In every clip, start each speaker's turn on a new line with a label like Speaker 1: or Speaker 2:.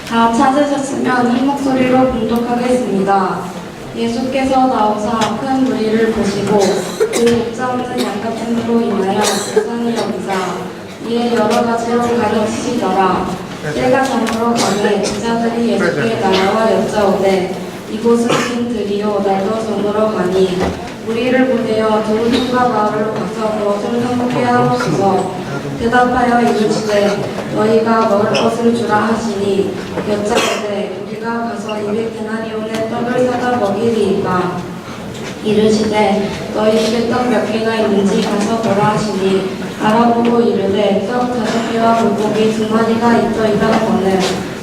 Speaker 1: 다 찾으셨으면 한 목소리로 봉독하겠습니다. 예수께서 나오사 큰 무리를 보시고 그 목자 없는 양 같은 으로 인하여 불쌍히 여기사 이에 여러 가지로 가르치시더라. 때가 저물어 가니 제자들이 예수께 나와 여짜오되 이곳은 긴 들이요 날도 저물어 가니 우리를 보내어 두루tun과 마을로 가서 무엇을 사먹게 하옵소서. 대답하여 이르시되 너희가 먹을 것을 주라 하시니 여짜오되 우리가 가서 200데나리온의 떡을 사다 먹이리이까. 이르시되 너희에게 떡 몇 개나 있는지 가서 보라 하시니 알아보고 이르되 떡 5개와 물고기 2마리가 있더이다 하거늘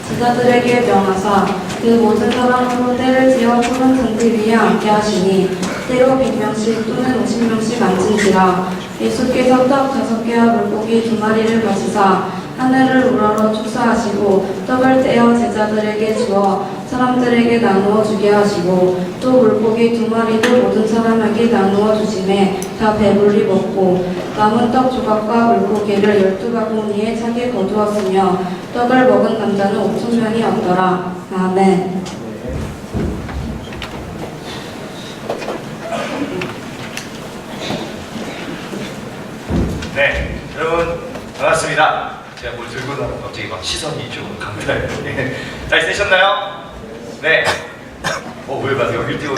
Speaker 1: 제자들에게 명하사 그 모든 사람으로 때를 지어 푸른 잔디 위에 앉게 하시니 때로 100명씩 또는 50명씩 앉은지라. 예수께서 떡 5개와 물고기 2마리를 가지사 하늘을 우러러 축사하시고 떡을 떼어 제자들에게 주어 사람들에게 나누어 주게 하시고 또 물고기 2마리도 모든 사람에게 나누어 주심에 다 배불리 먹고 남은 떡 조각과 물고기를 12바구니에 차게 거두었으며 떡을 먹은 남자는 5,000명이었더라. 아멘.
Speaker 2: 네, 여러분 반갑습니다. 제가 뭘 들고 나면 갑자기 막 시선이 좀 강렬해요. 잘 지내셨나요? 네. 왜 봐서 여기 띄우고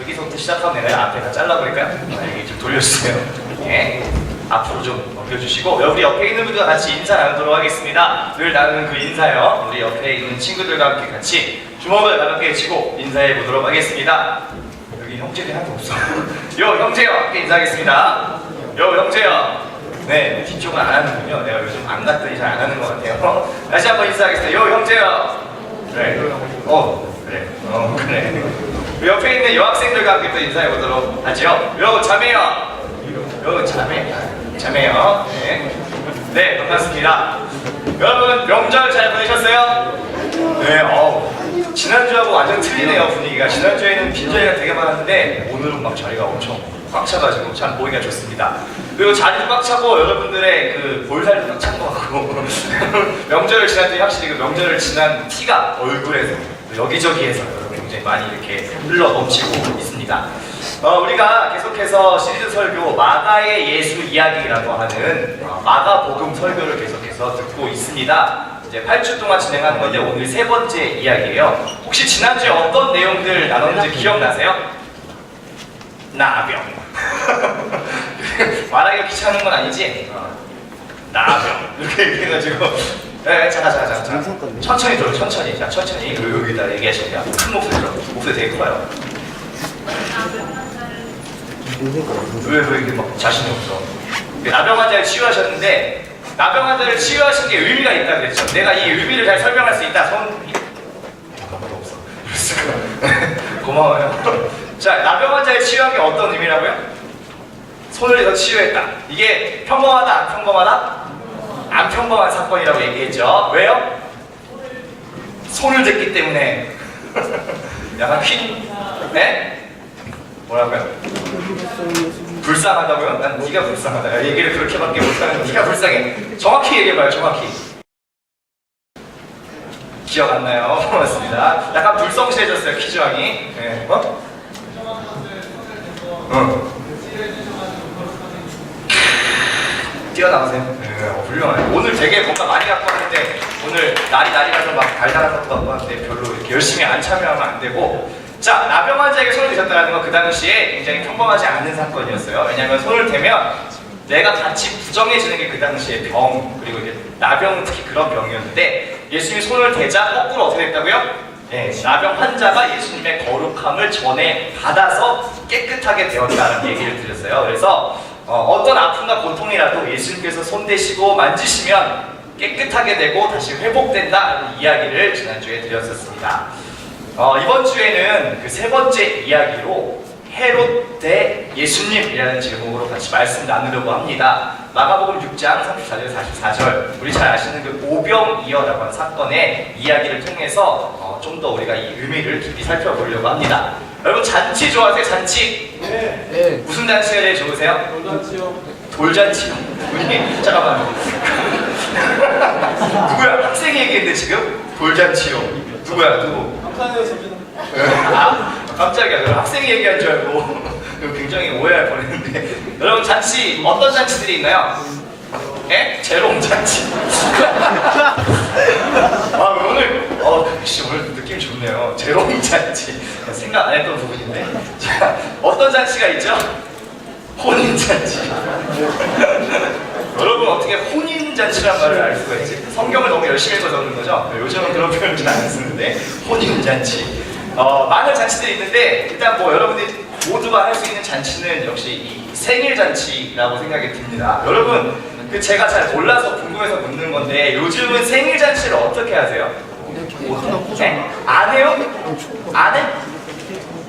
Speaker 2: 여기서부터 시작하면 내가 앞에 다 잘라버릴까요? 이게 좀 돌려주세요. 네. 앞으로 좀 넘겨주시고 우리 옆에 있는 분들과 같이 인사 나누도록 하겠습니다. 늘 나누는 그 인사요. 우리 옆에 있는 친구들과 함께 같이 주먹을 가볍게 쥐고 인사해 보도록 하겠습니다. 여기 형제들이 하나도 없어. 요 형제요 함께 인사하겠습니다. 요 형제요. 네, 뒤쪽은 안 하는군요. 내가 요즘 안 갔더니 잘 안 하는 것 같아요. 다시 한번 인사하겠습니다. 요 형제요. 그래. 그래. 그래. 옆에 있는 여학생들과 함께 또 인사해 보도록 하죠. 요 자매요. 요 자매요. 네. 네, 반갑습니다. 여러분 명절 잘 보내셨어요? 네. 지난주하고 완전 틀리네요, 분위기가. 지난주에는 빈자리가 되게 많았는데 오늘은 막 자리가 엄청 꽉 차가지고 참 보기가 좋습니다. 그리고 자리도 꽉 차고 여러분들의 그 볼살도 꽉 찬 것 같고 명절을 지났더니 확실히 그 명절을 지난 티가 얼굴에서 여기저기에서 여러분 굉장히 많이 이렇게 흘러 넘치고 있습니다. 우리가 계속해서 시리즈 설교 마가의 예수 이야기라고 하는 마가복음 설교를 계속해서 듣고 있습니다. 이제 8주 동안 진행하는 건데 오늘 3번째 이야기예요. 혹시 지난주에 어떤 내용들 나눴는지 기억나세요? 나병. 말하기가 귀찮은 건 아니지? 나병. 이렇게 해가지고 네, 자. 천천히 들어, 천천히. 자, 천천히. 그리고 여기다 얘기하시면 큰 목소리로. 목소리 되게 커요. 왜 이렇게 막 자신이 없어? 나병 환자를 치유하셨는데 나병 환자를 치유하신 게 의미가 있다 그랬죠. 내가 이 의미를 잘 설명할 수 있다. 아무도 없어. 고마워요. 자, 나병 환자를 치유한 게 어떤 의미라고요? 손을 대서 치유했다. 이게 평범하다, 안 평범하다? 안 평범한 사건이라고 얘기했죠. 왜요? 손을 댔기 때문에. 약간 네? 뭐라고요? 불쌍하다고요? 난 네가 불쌍하다. 얘기를 그렇게밖에 못하는 네가 불쌍해. 정확히 얘기해봐요. 정확히. 기억 안 나요? 고맙습니다. 약간 불성실해졌어요. 퀴즈왕이. 네. 뛰어나가세요. 네, 훌륭해요. 오늘 되게 뭔가 많이 갖고 왔는데 오늘 날이라서 막 달달한 것도 갖고 왔는데 별로 이렇게 열심히 안 참여하면 안 되고. 자, 나병 환자에게 손을 대셨다는 건 그 당시에 굉장히 평범하지 않은 사건이었어요. 왜냐하면 손을 대면 내가 같이 부정해지는 게 그 당시에 병, 그리고 이제 나병은 특히 그런 병이었는데 예수님이 손을 대자 거꾸로 어떻게 됐다고요? 네, 나병 환자가 예수님의 거룩함을 전에 받아서 깨끗하게 되었다는 얘기를 드렸어요. 그래서 어떤 아픔과 고통이라도 예수님께서 손 대시고 만지시면 깨끗하게 되고 다시 회복된다는 이야기를 지난주에 드렸었습니다. 이번 주에는 그 3번째 이야기로 헤롯 대 예수님이라는 제목으로 같이 말씀 나누려고 합니다. 마가복음 6장 34절 44절 우리 잘 아시는 그 오병이어라고 하는 사건의 이야기를 통해서 좀 더 우리가 이 의미를 깊이 살펴보려고 합니다. 여러분 잔치 좋아하세요? 잔치?
Speaker 3: 네.
Speaker 2: 무슨 잔치가 제일 좋으세요?
Speaker 3: 돌잔치요.
Speaker 2: 돌잔치요? 우리 잠깐만 누구야? 학생이 얘기했는데 지금? 돌잔치요. 누구야 누구? 아, 깜짝이야. 그 학생이 얘기한 줄 알고 굉장히 오해할 뻔했는데 여러분 잔치 어떤 잔치들이 있나요? 에? 제롬 잔치. 아 오늘 역시 오늘 느낌 좋네요. 제롬 잔치 생각 안 했던 부분인데 자 어떤 잔치가 있죠? 혼인 잔치. 여러분 어떻게 혼인 잔치란 말을 알 수가 있지? 성경을 너무 열심히 읽어서 그런 거죠? 요즘은 그런 표현을 잘 안 쓰는데 혼인 잔치. 많은 잔치들이 있는데 일단 뭐 여러분들이 모두가 할 수 있는 잔치는 역시 이 생일 잔치라고 생각이 듭니다. 여러분 그 제가 잘 몰라서 궁금해서 묻는 건데 요즘은 생일 잔치를 어떻게 하세요? 네? 안 해요? 안 해?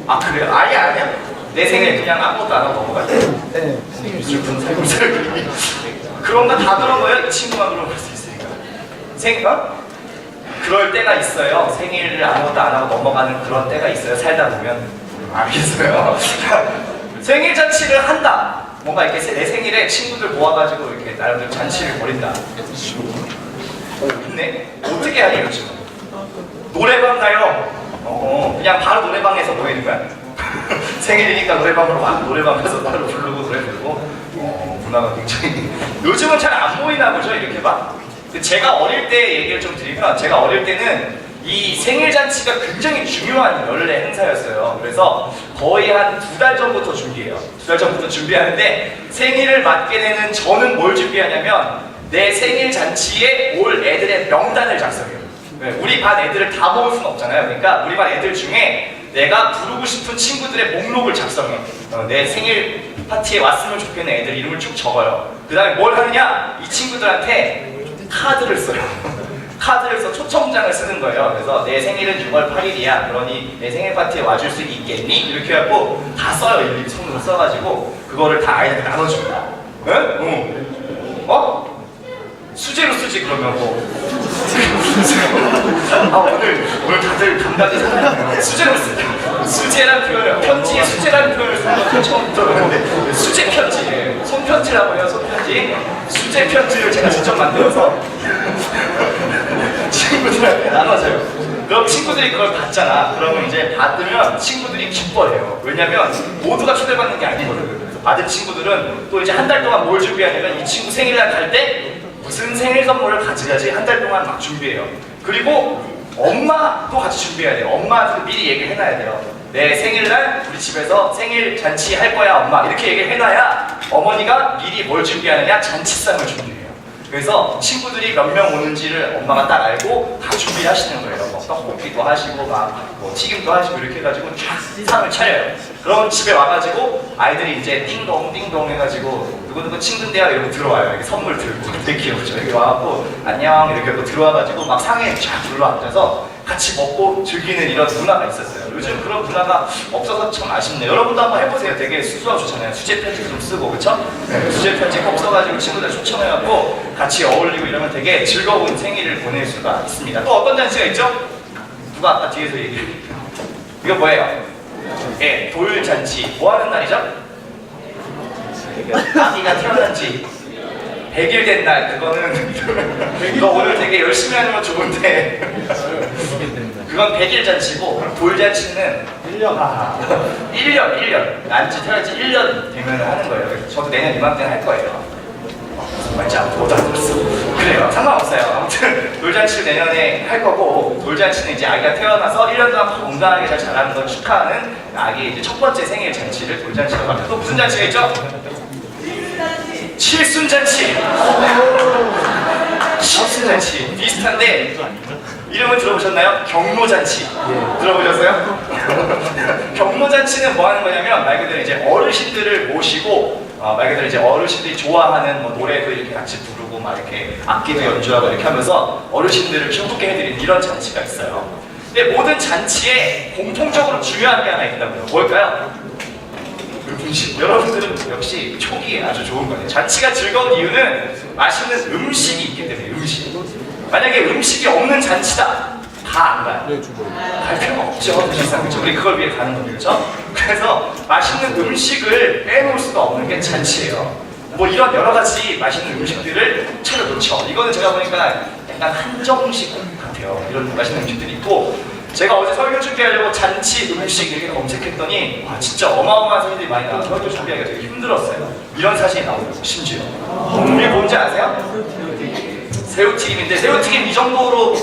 Speaker 2: 아 그래요? 아예 안 해요? 내 생일 그냥 아무것도 안 하고 넘어가요? 네. 슬픈 살고살 그림이 그런가 다 그런 거예요? 이 친구만 그런 걸 수 있으니까 생일? 그럴 때가 있어요. 생일을 아무것도 안 하고 넘어가는 그런 때가 있어요. 살다 보면 알겠어요. 생일 잔치를 한다. 뭔가 이렇게 내 생일에 친구들 모아가지고 이렇게 나름대로 잔치를 벌인다. 근데 어떻게 하니 요즘? 노래방 가요. 그냥 바로 노래방에서 모이는 거야. 생일이니까 노래방으로 와. 노래방 가서 바로 부르고 노래 부르고. 문화가 굉장히 요즘은 잘 안 보이나 보죠 이렇게 막. 제가 어릴 때 얘기를 좀 드리면 제가 어릴 때는 이 생일 잔치가 굉장히 중요한 연례 행사였어요. 그래서 거의 한 2달 전부터 준비해요. 2달 전부터 준비하는데 생일을 맞게 되는 저는 뭘 준비하냐면 내 생일 잔치에 올 애들의 명단을 작성해요. 우리 반 애들을 다 모을 수는 없잖아요. 그러니까 우리 반 애들 중에 내가 부르고 싶은 친구들의 목록을 작성해. 내 생일 파티에 왔으면 좋겠는 애들 이름을 쭉 적어요. 그 다음에 뭘 하느냐? 이 친구들한테 카드를 써요. 카드를 써 초청장을 쓰는 거예요. 그래서 내 생일은 6월 8일이야. 그러니 내 생일 파티에 와줄 수 있겠니? 이렇게 해갖고 다 써요. 일일이 손으로 써가지고 그거를 다 아이들한테 나눠줍니다. 응? 수제로 쓰지 그러면 뭐. 오늘 다들 감각이 살아나요. 수제로 쓰지. 수제란 표현을 편지에 수제라는 표현을 쓰는 건 처음 들었는데 수제 편지, 손편지라고 해요. 손편지. 수제 편지를 제가 직접 만들어서 친구들한테 나눠줘요. 그럼 친구들이 그걸 받잖아. 그러면 이제 받으면 친구들이 기뻐해요. 왜냐면 모두가 초대받는 게 아니거든. 그래서 받은 친구들은 또 이제 한 달 동안 뭘 준비하냐면 이 친구 생일날 갈 때 무슨 생일 선물을 가져가지 한 달 동안 막 준비해요. 그리고 엄마도 같이 준비해야 돼요. 엄마한테 미리 얘기를 해놔야 돼요. 내 생일날 우리 집에서 생일 잔치 할 거야 엄마 이렇게 얘기를 해놔야 어머니가 미리 뭘 준비하느냐 잔치상을 준비해요. 그래서 친구들이 몇 명 오는지를 엄마가 딱 알고 다 준비를 하시는 거예요. 뭐 떡볶이도 하시고 뭐 튀김도 하시고 이렇게 해가지고 쫙 상을 차려요. 그럼 집에 와가지고 아이들이 이제 띵동 띵동 해가지고 누구누구 친구인데요 이러고 들어와요. 이렇게 선물 들고 되게 귀엽죠. 여기 와갖고 안녕 이렇게 하고 들어와가지고 막 상에 쫙 둘러앉아서 같이 먹고 즐기는 이런 문화가 있었어요. 요즘 그런 문화가 없어서 참 아쉽네요. 여러분도 한번 해보세요. 되게 수수하고 좋잖아요. 수제 편지 좀 쓰고 그쵸? 네. 수제 편지 꼭 써가지고 친구들 초청해갖고 같이 어울리고 이러면 되게 즐거운 생일을 보낼 수가 있습니다. 또 어떤 잔치가 있죠? 누가 아까 뒤에서 얘기해? 이거 뭐예요? 예, 돌잔치. 뭐 하는 날이죠? 아기가 태어난 지 100일 된 날. 그거는 이거 오늘 되게 열심히 하는 건 좋은데 그건 100일 잔치고 돌잔치는 1년. 1년. 난지 태어난 지 1년 되면 하는 거예요. 그래서 저도 내년 이맘때는 할 거예요. 무슨 말인지 아무것도 안 들었어. 그래요. 상관없어요. 아무튼 돌잔치를 내년에 할 거고 돌잔치는 이제 아기가 태어나서 1년 동안 건강하게 잘 자라는 걸 축하하는 아기의 이제 첫 번째 생일 잔치를 돌잔치라고 합니다. 또 무슨 잔치가 있죠? 칠순잔치. 칠순잔치 비슷한데 이름을 들어보셨나요? 경로잔치. 들어보셨어요? 경로잔치는 뭐 하는 거냐면 말 그대로 이제 어르신들을 모시고 말 그대로 이제 어르신들이 좋아하는 뭐 노래도 이렇게 같이 부르고 막 이렇게 악기도 연주하고 이렇게 하면서 어르신들을 기쁘게 해드리는 이런 잔치가 있어요. 근데 모든 잔치에 공통적으로 중요한 게 하나 있다고요. 뭘까요? 음식. 여러분들은 역시 초기에 아주 좋은 거예요. 잔치가 즐거운 이유는 맛있는 음식이 있기 때문에. 음식. 만약에 음식이 없는 잔치다 다 안 가요. 갈 필요가 없죠. 사실상 그렇죠. 우리 그걸 위해 가는 거죠. 그렇죠? 그래서 맛있는 음식을 빼놓을 수가 없는 게 잔치예요. 뭐 이런 여러 가지 맛있는 음식들을 차려놓죠. 이거는 제가 보니까 약간 한정식 같아요. 이런 맛있는 음식들이 있고, 제가 어제 설교 준비하려고 잔치 음식 이렇게 검색했더니 진짜 어마어마한 사진들이 많이 나와서 설교 준비하기가 되게 힘들었어요. 이런 사진이 나오고 심지어 이게 뭔지 아세요? 새우튀김인데, 새우튀김 이 정도로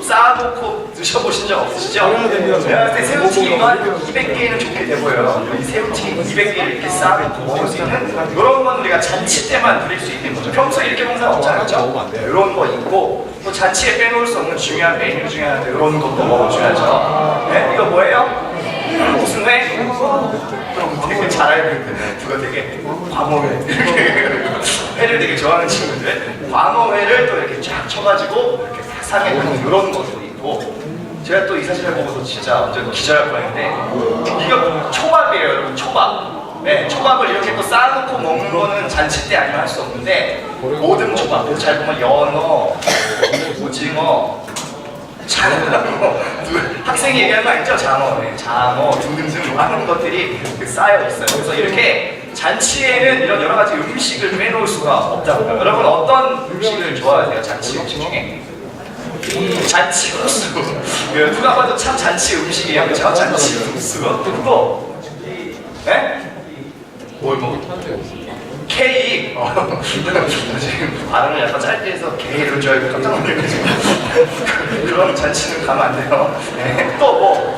Speaker 2: 쌓아놓고 드셔보신 적 없으시죠? 제가 봤을 때 새우튀김 한 200개는 좋게 돼 보여요. 이 새우튀김 200개를 이렇게 쌓아놓고 먹을 수 있는 이런 건 우리가 잔치 때만 누릴 수 있는 거죠. 평소에 이렇게 먹는 사람 없잖아요, 그렇죠? 이런 거 있고, 또 잔치에 빼놓을 수 없는 중요한 메뉴 중에 하나 이런 것도 먹어줘야죠. 네? 이거 뭐예요? 무슨 회? 그럼 되게 잘 알고 있는데 누가 되게 광어회 회를 되게 좋아하는 친구들, 광어회를 또 이렇게 쫙 쳐가지고 이렇게 사상에 하는 이런 것도 있고, 제가 또 이 사진을 보고서 진짜 완전 기절할 뻔했는데, 이거 초밥이에요, 여러분. 초밥. 네, 초밥을 이렇게 또 쌓아놓고 먹는 거는 잔치 때 아니면 할 수 없는데, 모듬 초밥. 잘 보면 연어, 오징어, 장어, 학생이 얘기하는 거 아니죠? 장어, 네, 장어 등등등 많은 것들이 쌓여 있어요. 그래서 이렇게 잔치에는 이런 여러 가지 음식을 빼놓을 수가 없다고요. 여러분 어떤 음식을 좋아하세요? 잔치 음식 중에? 잔치 국수. 누가 봐도 참 잔치 음식이에요, 그렇죠? 잔치 국수. 또, 네? 뭘 먹어? 케이크. 지금 발음을 약간 짧게 해서 게이를 줄 알고 깜짝 놀라가지고 그런 잔치는 가면 안 돼요. 네. 또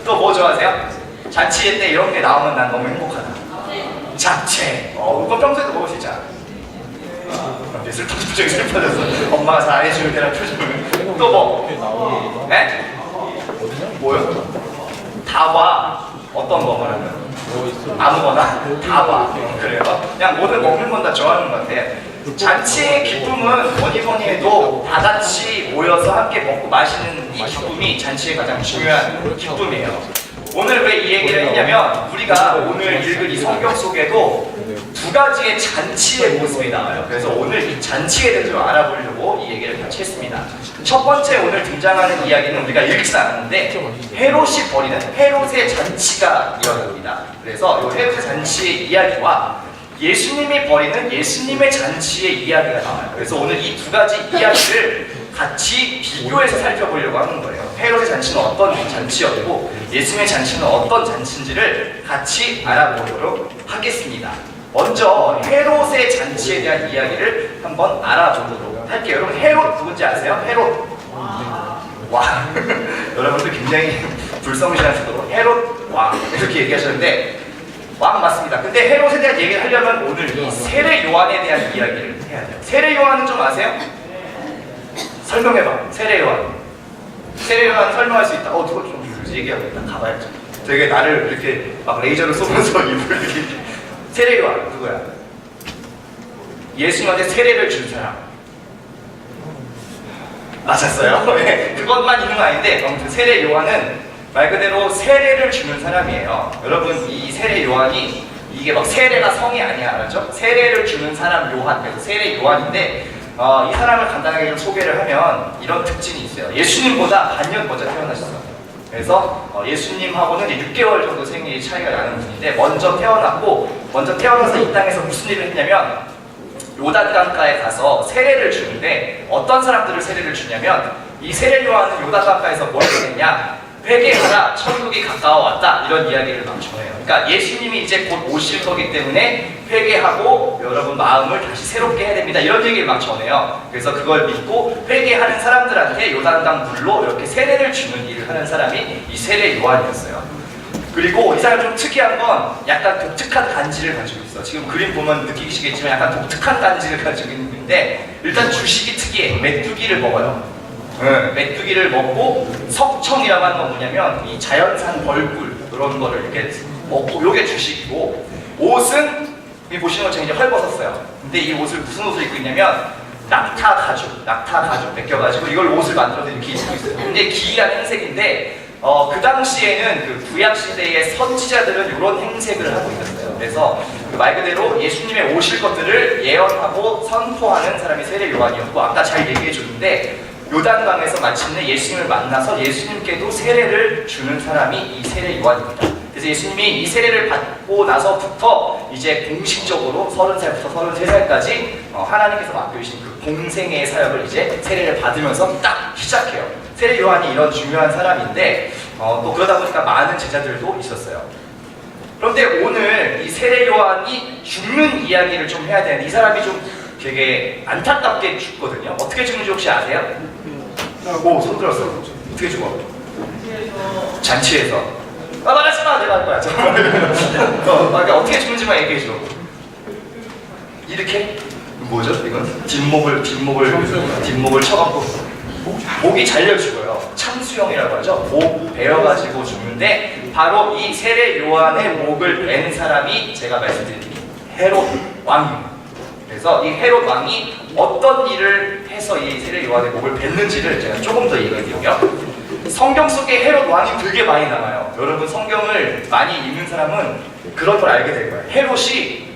Speaker 2: 뭐 좋아하세요? 잔치 때 이런 게 나오면 난 너무 행복하다. 잡채. 이거 평소에도 먹을 수 있잖아. 표정이 슬퍼졌어. 엄마가 잘해주는 데랑 표정을. 또 뭐? 네? 뭐요? 다과. 어떤 거 말하면? 아무거나 다 봐. 그래요? 그냥 모든 먹는 건 다 좋아하는 것 같아요. 잔치의 기쁨은 뭐니 해도 다 같이 모여서 함께 먹고 마시는 이 기쁨이 잔치의 가장 중요한 기쁨이에요. 오늘 왜 이 얘기를 했냐면, 우리가 오늘 읽은 이 성경 속에도 두 가지의 잔치의 모습이 나와요. 그래서 오늘 이 잔치에 대해서 알아보려고 이 얘기를 같이 했습니다. 첫 번째 오늘 등장하는 이야기는 우리가 읽진 않았는데, 헤롯이 벌이는 헤롯의 잔치가 일어납니다. 그래서 이 헤롯의 잔치의 이야기와 예수님이 벌이는 예수님의 잔치의 이야기가 나와요. 그래서 오늘 이 두 가지 이야기를 같이 비교해서 살펴보려고 하는 거예요. 헤롯의 잔치는 어떤 잔치였고 예수님의 잔치는 어떤 잔치인지를 같이 알아보도록 하겠습니다. 먼저 헤롯의 잔치에 대한 이야기를 한번 알아보도록 할게요. 여러분 헤롯 누군지 아세요? 헤롯. 와. 여러분들 굉장히 불성실하시도록 헤롯 왕 이렇게 얘기하셨는데, 왕 맞습니다. 근데 헤롯에 대한 얘기를 하려면 오늘 이 세례 요한에 대한 이야기를 해야 돼요. 세례 요한은 좀 아세요? 설명해봐. 세례 요한. 세례 요한 설명할 수 있다. 누가 좀 얘기하겠다. 가봐야죠. 되게 나를 이렇게 막 레이저를 쏘면서 입을 이렇게. 세례 요한 누구야? 예수님한테 세례를 준 사람. 맞았어요. 네, 그것만 있는 거 아닌데, 아무튼 세례 요한은 말 그대로 세례를 주는 사람이에요. 여러분 이 세례 요한이 이게 막 세례가 성이 아니야, 알았죠? 세례를 주는 사람 요한, 그래서 세례 요한인데 이 사람을 간단하게 좀 소개를 하면 이런 특징이 있어요. 예수님보다 반년 먼저 태어나셨어요. 그래서 예수님하고는 이제 6개월 정도 생일이 차이가 나는 분인데, 먼저 태어나서 이 땅에서 무슨 일을 했냐면 요단강가에 가서 세례를 주는데, 어떤 사람들을 세례를 주냐면 이 세례 요한은 요단강가에서 뭘 했냐, 회개하라, 천국이 가까워왔다, 이런 이야기를 막 전해요. 그러니까 예수님이 이제 곧 오실 거기 때문에 회개하고 여러분 마음을 다시 새롭게 해야 됩니다, 이런 얘기를 막 전해요. 그래서 그걸 믿고 회개하는 사람들한테 요단강 물로 이렇게 세례를 주는 일을 하는 사람이 이 세례 요한이었어요. 그리고 이 사람 좀 특이한 건 약간 독특한 간지를 가지고 있어. 지금 그림 보면 느끼시겠지만 약간 독특한 간지를 가지고 있는데, 일단 주식이 특이해. 메뚜기를 먹어요. 메뚜기를 먹고, 석청이라고 하는 건 뭐냐면 이 자연산 벌꿀 이런 거를 이렇게 먹고, 요게 주식이고, 옷은 여기 보시는 것처럼 이제 헐벗었어요. 근데 이 옷을 무슨 옷을 입고 있냐면 낙타 가죽 벗겨가지고 이걸 옷을 만들어서 이렇게 입고 있어요. 굉장히 기이한 행색인데, 그 당시에는 그 구약 시대의 선지자들은 이런 행색을 하고 있었어요. 그래서 말 그대로 예수님의 오실 것들을 예언하고 선포하는 사람이 세례 요한이었고, 아까 잘 얘기해 줬는데 요단강에서 마침내 예수님을 만나서 예수님께도 세례를 주는 사람이 이 세례 요한입니다. 그래서 예수님이 이 세례를 받고 나서부터 이제 공식적으로 30살부터 33살까지 하나님께서 맡겨주신 그 공생의 사역을 이제 세례를 받으면서 딱 시작해요. 세례 요한이 이런 중요한 사람인데 또 그러다 보니까 많은 제자들도 있었어요. 그런데 오늘 이 세례 요한이 죽는 이야기를 좀 해야 되는데 이 사람이 좀 되게 안타깝게 죽거든요. 어떻게 죽는지 혹시 아세요? 오, 손 들었어. 어떻게 죽어? 잔치에서. 말하지 마! 내가 할 거야. 그러니까 어떻게 죽는지만 얘기해줘. 이렇게? 뭐죠? 이건? 뒷목을 쳐갖고 목이 잘려 죽어요. 참수형이라고 하죠. 목 베어가지고 죽는데 바로 이 세례 요한의 목을 벤 사람이 제가 말씀드린 헤롯 왕입니다. 그래서 이 헤롯 왕이 어떤 일을 해서 이 세례 요한의 목을 뱉는지를 제가 조금 더 얘기해드릴게요. 성경 속에 헤롯 왕이 되게 많이 나와요. 여러분 성경을 많이 읽는 사람은 그런 걸 알게 될 거예요. 헤롯이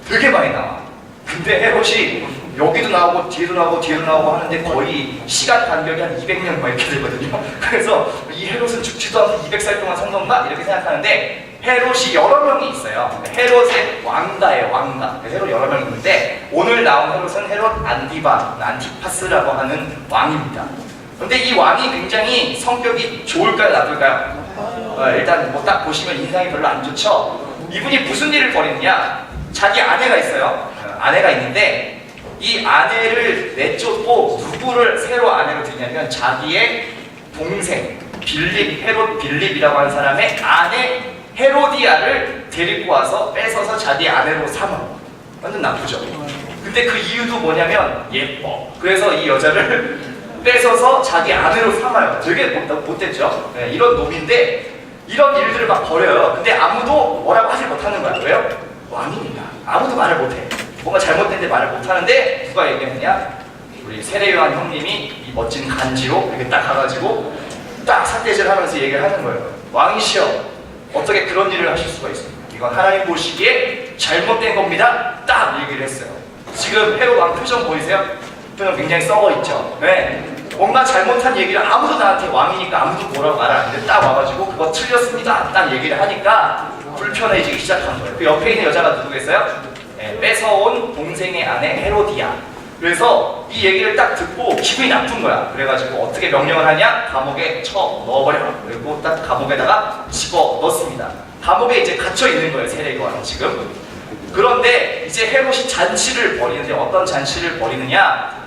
Speaker 2: 되게 많이 나와. 근데 헤롯이 여기도 나오고 뒤에도 나오고 뒤에도 나오고 하는데 거의 시간 간격이 한 200년 막 이렇게 되거든요. 그래서 이 헤롯은 죽지도 않고 200살 동안 산 건가? 이렇게 생각하는데 헤롯이 여러 명이 있어요. 헤롯의 왕가예요, 왕가. 헤롯 여러 명이 있는데 오늘 나온 헤롯은 헤롯 안티파스라고 하는 왕입니다. 근데 이 왕이 굉장히 성격이 좋을까요, 나쁠까요? 일단 뭐 딱 보시면 인상이 별로 안 좋죠? 이분이 무슨 일을 벌이느냐? 자기 아내가 있어요. 아내가 있는데 이 아내를 내쫓고 누구를 새로 아내로 들이냐면 자기의 동생 헤롯 빌립이라고 하는 사람의 아내 헤로디아를 데리고 와서 뺏어서 자기 아내로 삼아. 완전 나쁘죠? 근데 그 이유도 뭐냐면 예뻐. 그래서 이 여자를 뺏어서 자기 아내로 삼아요. 되게 못됐죠? 네, 이런 놈인데 이런 일들을 막 벌여요. 근데 아무도 뭐라고 하지 못하는 거야. 왜요? 왕이니까. 아무도 말을 못해. 뭔가 잘못된데 말을 못하는데 누가 얘기했냐? 우리 세례요한 형님이 이 멋진 간지로 이렇게 딱 가가지고 딱 삿대질 하면서 얘기를 하는 거예요. 왕이시여, 어떻게 그런 일을 하실 수가 있습니까? 이건 하나님 보시기에 잘못된 겁니다. 딱 얘기를 했어요. 지금 헤롯 왕 표정 보이세요? 표정 굉장히 썩어 있죠? 네. 뭔가 잘못한 얘기를 아무도 나한테 왕이니까 아무도 뭐라고 말 안 했는데 딱 와가지고 그거 틀렸습니다. 딱 얘기를 하니까 불편해지기 시작한 거예요. 그 옆에 있는 여자가 누구겠어요? 네, 뺏어온 동생의 아내 헤로디아. 그래서 이 얘기를 딱 듣고 기분이 나쁜 거야. 그래가지고 어떻게 명령을 하냐? 감옥에 쳐 넣어버려. 그리고 딱 감옥에다가 집어 넣습니다. 감옥에 이제 갇혀 있는 거예요, 세례요한은 지금. 그런데 이제 헤롯이 잔치를 벌이는데 어떤 잔치를 벌이느냐?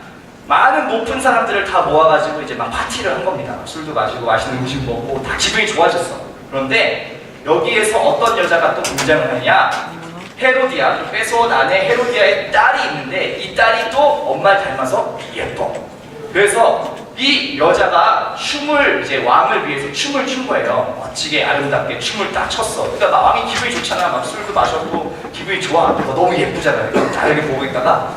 Speaker 2: 많은 높은 사람들을 다 모아가지고 이제 막 파티를 한 겁니다. 술도 마시고 맛있는 음식 먹고 다 기분이 좋아졌어. 그런데 여기에서 어떤 여자가 또 등장을 하냐? 헤로디아, 뺏어온 아내 헤로디아의 딸이 있는데 이 딸이 또 엄마를 닮아서 예뻐. 그래서 이 여자가 춤을 이제 왕을 위해서 춤을 춘 거예요. 멋지게 아름답게 춤을 딱 췄어. 그러니까 막 왕이 기분이 좋잖아. 막 술도 마셨고 기분이 좋아. 너무 예쁘잖아요. 다 이렇게 보고 있다가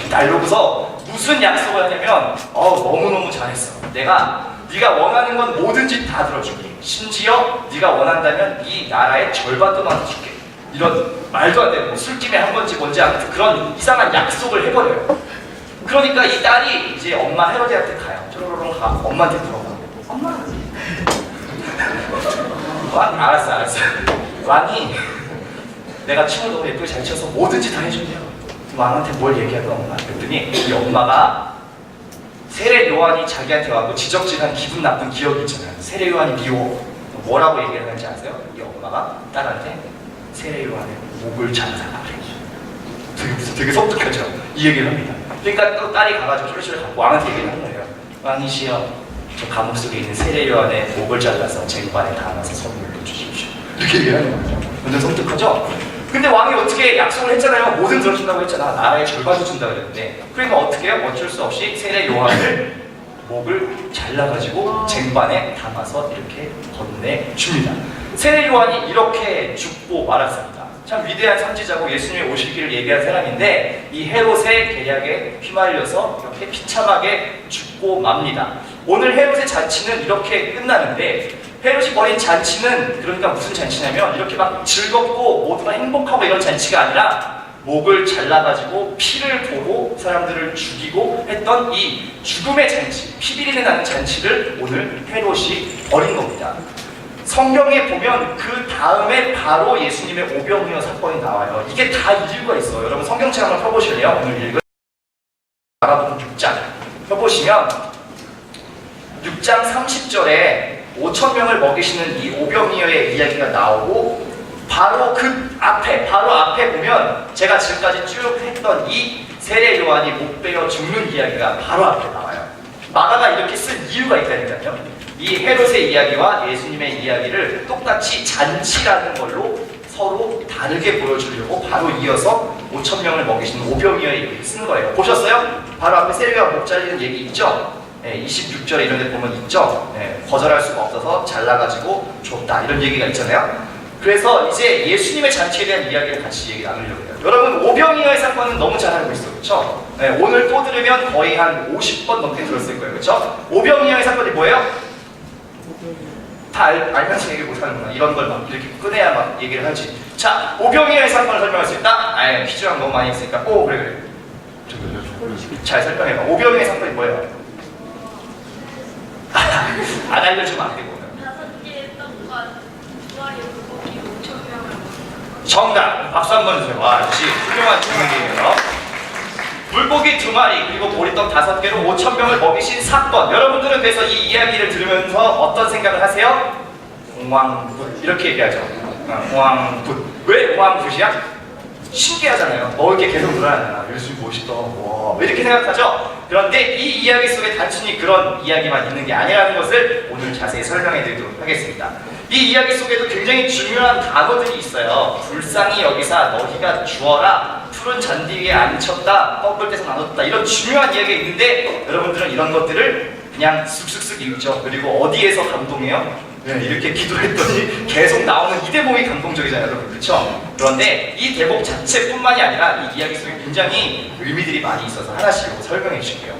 Speaker 2: 날로고서 무슨 약속을 하냐면 너무너무 잘했어. 내가 네가 원하는 건 뭐든지 다 들어줄게. 심지어 네가 원한다면 이 나라의 절반도 나눠 줄게. 이런 말도 안 되는 뭐 술김에 한 건지 뭔지 아무튼 그런 이상한 약속을 해버려요. 그러니까 이 딸이 이제 엄마 헤로디한테 가요. 쪼로로롱 가. 엄마한테 물어봐. 엄마. 왕 알았어. 왕이 내가 춤을 너무 예쁘게 잘 춰서 뭐든지 다 해준대요. 왕한테 뭘 얘기하던 엄마. 그랬더니 이 엄마가 세례 요한이 자기한테 와서 지적질한 기분 나쁜 기억이 있잖아요. 세례 요한이 미워. 뭐라고 얘기를 하는지 아세요? 이 엄마가 딸한테 세례 요한의 목을 잘라라 그래. 되게 섬뜩하죠? 이 얘기를 합니다. 그러니까 또 딸이 가가지고 쫄쫄 갖고 왕한테 얘기를 하는 거예요. 왕이시여, 저 감옥 속에 있는 세례 요한의 목을 잘라서 쟁반에 담아서 선물로 주십시오. 이렇게 얘기하는 거죠. 완전 섬뜩하죠? 근데 왕이 어떻게 약속을 했잖아요. 뭐든 들어준다고 했잖아. 나라의 절반도 준다고 그랬는데. 그러니까 어떻게 해요? 어쩔 수 없이 세례 요한을 목을 잘라가지고 쟁반에 담아서 이렇게 건네줍니다. 세례 요한이 이렇게 죽고 말았습니다. 참 위대한 선지자고 예수님의 오실 길을 얘기한 사람인데 이 헤롯의 계략에 휘말려서 이렇게 비참하게 죽고 맙니다. 오늘 헤롯의 잔치는 이렇게 끝나는데 헤롯이 벌인 잔치는 그러니까 무슨 잔치냐면 이렇게 막 즐겁고 모두가 행복하고 이런 잔치가 아니라 목을 잘라가지고 피를 보고 사람들을 죽이고 했던 이 죽음의 잔치, 피비린내 나는 잔치를 오늘 헤롯이 벌인 겁니다. 성경에 보면 그 다음에 바로 예수님의 오병이어 사건이 나와요. 이게 다 이유가 있어요. 여러분 성경책 한번 펴보실래요? 오늘 읽을 마가복음 6장 펴보시면 6장 30절에 5,000명을 먹이시는 이 오병이어의 이야기가 나오고 바로 그 앞에, 바로 앞에 보면 제가 지금까지 쭉 했던 이 세례 요한이 못 베어 죽는 이야기가 바로 앞에 나와요. 마가가 이렇게 쓴 이유가 있다니까요. 이 헤롯의 이야기와 예수님의 이야기를 똑같이 잔치라는 걸로 서로 다르게 보여주려고 바로 이어서 5,000명을 먹이시는 오병이어의 얘기를 쓴 거예요. 보셨어요? 바로 앞에 세례요한 목 잘리는 얘기 있죠? 26절에 이런 데 보면 있죠? 거절할 수가 없어서 잘라가지고 줬다 이런 얘기가 있잖아요. 그래서 이제 예수님의 잔치에 대한 이야기를 같이 얘기 나누려고 해요. 여러분 오병이어의 사건은 너무 잘 알고 있어요. 그렇죠? 오늘 또 들으면 거의 한 50번 넘게 들었을 거예요. 그렇죠? 오병이어의 사건이 뭐예요? 다 알면서 얘기 못하는구나. 이런 걸 막 이렇게 꺼내야 막 얘기를 하지. 자, 오병이어의 사건을 설명할 수 있다? 퀴즈랑 너무 많이 했으니까 그래. 잘 설명해봐. 오병이어의 사건이 뭐예요? 안 알려주면 안 되고.
Speaker 3: 5개의 떡과 2마리 물고기 5,000명을
Speaker 2: 정답! 박수 한 번 주세요. 와, 역시 훌륭한 질문이에요. 물고기 2마리 그리고 보리떡 5개로 5,000명을 먹이신 사건. 여러분들은 그래서 이 이야기를 들으면서 어떤 생각을 하세요? 공황붓 이렇게 얘기하죠. 공황붓. 왜 공황붓이야? 신기하잖아요. 이렇게 계속 늘어나잖아. 예수님 멋있다. 와, 왜 이렇게 생각하죠? 그런데 이 이야기 속에 단순히 그런 이야기만 있는 게 아니라는 것을 오늘 자세히 설명해 드리도록 하겠습니다. 이 이야기 속에도 굉장히 중요한 단어들이 있어요. 불쌍히 여기사 너희가 주어라. 푸른 잔디 위에 앉혔다. 꺾을 때서 나눴다. 이런 중요한 이야기가 있는데 여러분들은 이런 것들을 그냥 쓱쓱쓱 읽죠. 그리고 어디에서 감동해요? 이렇게 기도했더니 계속 나오는 이 대목이 감동적이잖아요, 여러분. 그렇죠? 그런데 이 대목 자체뿐만이 아니라 이 이야기 속에 굉장히 의미들이 많이 있어서 하나씩 설명해 주실게요.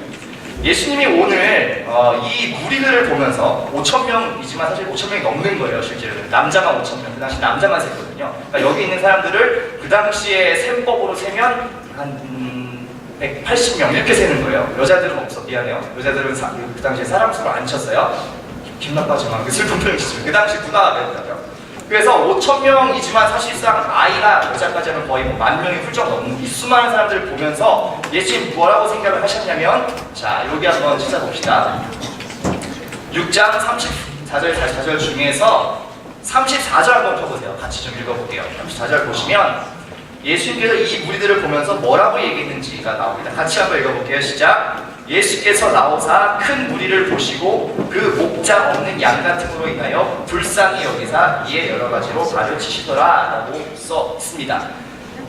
Speaker 2: 예수님이 오늘 이 무리들을 보면서 5,000명이지만 사실 5,000명이 넘는 거예요, 실제로는. 남자만 5,000명, 그 당시 남자만 셌거든요. 그러니까 여기 있는 사람들을 그 당시에 셈법으로 세면 한 180명 이렇게 세는 거예요. 여자들은 없어, 미안해요. 여자들은 그 당시에 사람 수를 안 쳤어요. 기분 나빠지만 슬픈 표현이시죠. 그 당시 누가 그랬다죠. 그래서 5,000명이지만 사실상 아이나 여자까지 하면 거의 10,000명이 훌쩍 넘는 이 수많은 사람들을 보면서 예수님 뭐라고 생각을 하셨냐면, 자, 여기 한번 찾아봅시다. 6장 34절 44절 중에서 34절 한번 펴보세요. 같이 좀 읽어볼게요. 34절 보시면 예수님께서 이 무리들을 보면서 뭐라고 얘기했는지가 나옵니다. 같이 한번 읽어볼게요. 시작. 예수께서 나오사 큰 무리를 보시고 그 목자 없는 양 같음으로 인하여 불쌍히 여기사 이에 여러 가지로 가르치시더라 라고 써 있습니다.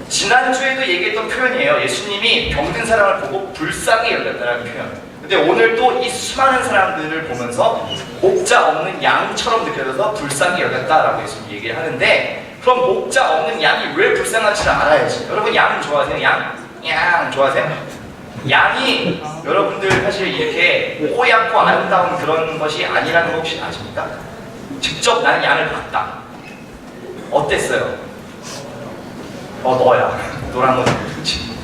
Speaker 2: 지난주에도 얘기했던 표현이에요. 예수님이 병든 사람을 보고 불쌍히 여겼다라는 표현. 근데 오늘 또 이 수많은 사람들을 보면서 목자 없는 양처럼 느껴져서 불쌍히 여겼다라고 예수님 얘기를 하는데, 그럼 목자 없는 양이 왜 불쌍한지를 알아야지. 여러분 양 좋아하세요? 양 좋아하세요? 양이 여러분들 사실 이렇게 뽀얗고 아름다운 그런 것이 아니라는 거 혹시 아십니까? 직접 나는 양을 봤다. 어땠어요? 너야. 노란 거 그렇지.